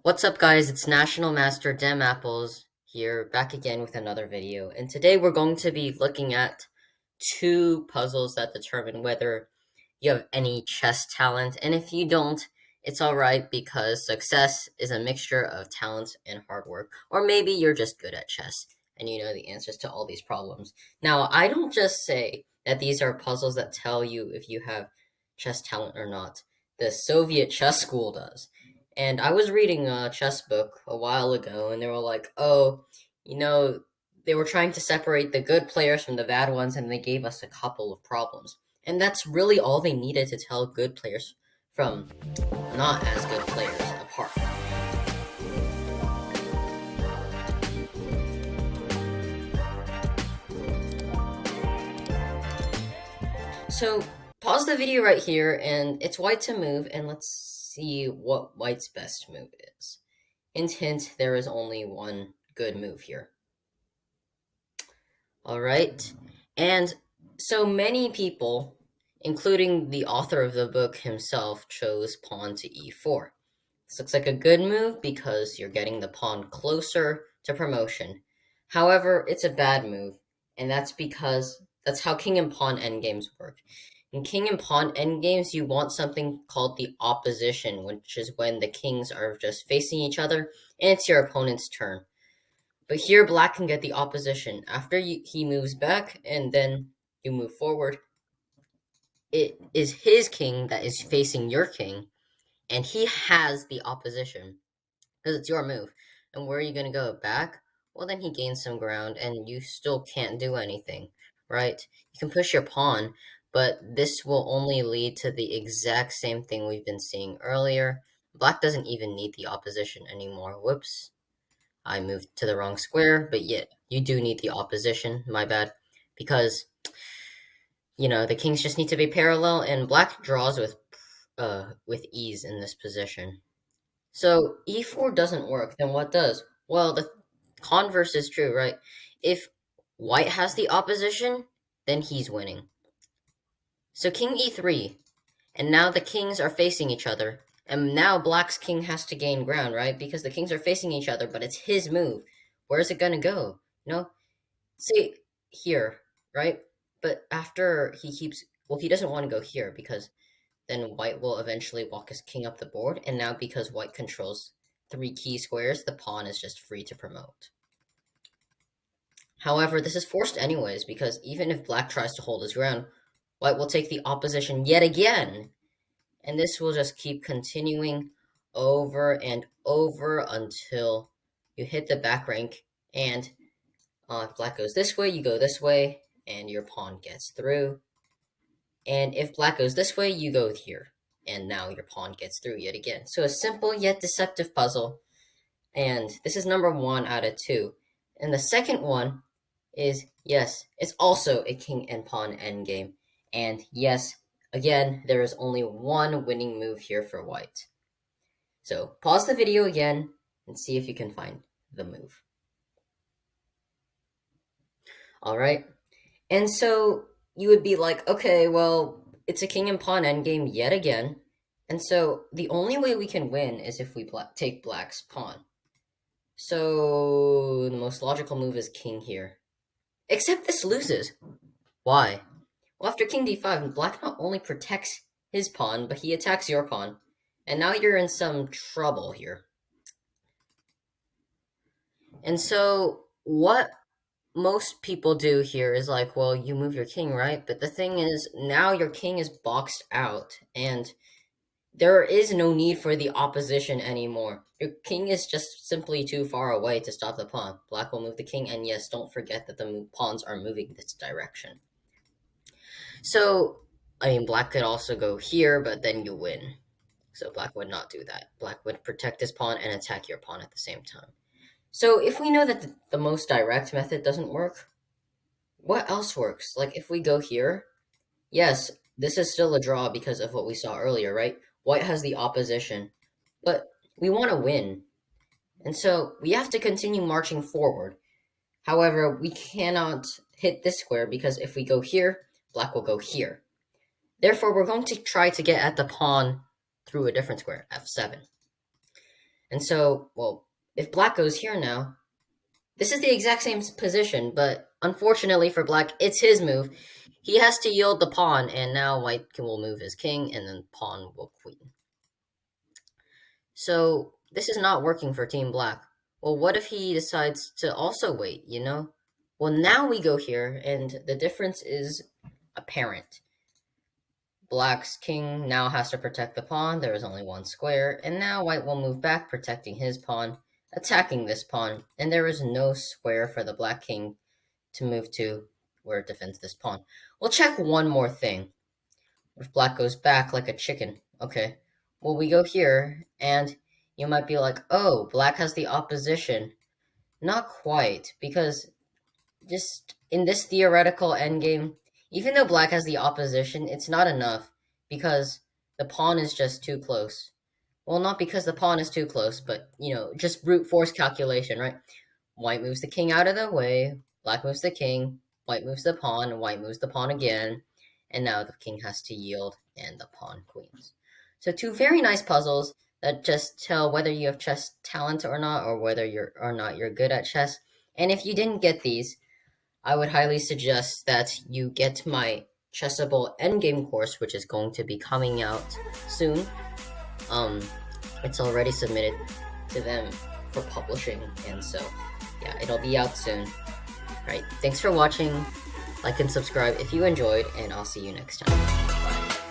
What's up, guys? It's National Master Dem Apples here, back again with another video. And today we're going to be looking at two puzzles that determine whether you have any chess talent. And if you don't, it's alright because success is a mixture of talent and hard work. Or maybe you're just good at chess and you know the answers to all these problems. Now, I don't just say that these are puzzles that tell you if you have chess talent or not. The Soviet chess school does. And I was reading a chess book a while ago, and they were like, oh, you know, they were trying to separate the good players from the bad ones, and they gave us a couple of problems. And that's really all they needed to tell good players from not as good players apart. So, pause the video right here, and it's white to move, and let's see what white's best move is. Hint, hint, there is only one good move here. All right. And so many people, including the author of the book himself, chose pawn to e4. This looks like a good move because you're getting the pawn closer to promotion. However, it's a bad move, and that's because that's how king and pawn endgames work. In king and pawn endgames, you want something called the opposition, which is when the kings are just facing each other and it's your opponent's turn. But here, black can get the opposition. After he moves back and then you move forward, it is his king that is facing your king, and he has the opposition because it's your move. And where are you going to go? Back? Well, then he gains some ground, and you still can't do anything, right? You can push your pawn, but this will only lead to the exact same thing we've been seeing earlier. Black doesn't even need the opposition anymore. Whoops. I moved to the wrong square, but yet you do need the opposition, my bad, because, the kings just need to be parallel, and black draws with ease in this position. So e4 doesn't work, then what does? Well, the converse is true, right? If white has the opposition, then he's winning. So king e3, and now the kings are facing each other. And now black's king has to gain ground, right? Because the kings are facing each other, but it's his move. Where's it gonna go? See, here, right? But after he doesn't want to go here because then white will eventually walk his king up the board, and now because white controls 3 key squares, the pawn is just free to promote. However, this is forced anyways, because even if black tries to hold his ground, white will take the opposition yet again, and this will just keep continuing over and over until you hit the back rank, and if black goes this way, you go this way, and your pawn gets through. And if black goes this way, you go here. And now your pawn gets through yet again. So a simple yet deceptive puzzle. And this is number 1 out of 2. And the second one is, yes, it's also a king and pawn endgame. And yes, again, there is only one winning move here for white. So pause the video again and see if you can find the move. All right. And so you would be like, okay, well, it's a king and pawn endgame yet again. And so the only way we can win is if we take black's pawn. So the most logical move is king here. Except this loses. Why? Well, after king d5, black not only protects his pawn, but he attacks your pawn. And now you're in some trouble here. And so what most people do here is like, well, you move your king, right? But the thing is, now your king is boxed out, and there is no need for the opposition anymore. Your king is just simply too far away to stop the pawn. Black will move the king, and yes, don't forget that the pawns are moving this direction. So, black could also go here, but then you win. So black would not do that. Black would protect his pawn and attack your pawn at the same time. So if we know that the most direct method doesn't work, what else works? Like if we go here, yes, this is still a draw because of what we saw earlier, right? White has the opposition, but we want to win. And so we have to continue marching forward. However, we cannot hit this square because if we go here, black will go here. Therefore, we're going to try to get at the pawn through a different square, f7. And so, well, if black goes here now, this is the exact same position, but unfortunately for black, it's his move. He has to yield the pawn, and now white will move his king, and then pawn will queen. So this is not working for team black. Well, what if he decides to also wait, you know? Well, now we go here, and the difference is apparent. Black's king now has to protect the pawn. There is only one square, and now white will move back, protecting his pawn, attacking this pawn, and there is no square for the black king to move to where it defends this pawn. We'll check one more thing. If black goes back like a chicken, okay. Well, we go here, and you might be like, oh, black has the opposition. Not quite, because just in this theoretical endgame, even though black has the opposition, it's not enough because the pawn is just too close. Well, not because the pawn is too close, but, just brute force calculation, right? White moves the king out of the way, black moves the king, white moves the pawn, white moves the pawn again, and now the king has to yield and the pawn queens. So two very nice puzzles that just tell whether you have chess talent or not, or whether you're good at chess. And if you didn't get these, I would highly suggest that you get my Chessable Endgame course, which is going to be coming out soon. It's already submitted to them for publishing, and so yeah, it'll be out soon. Alright, thanks for watching. Like and subscribe if you enjoyed, and I'll see you next time. Bye.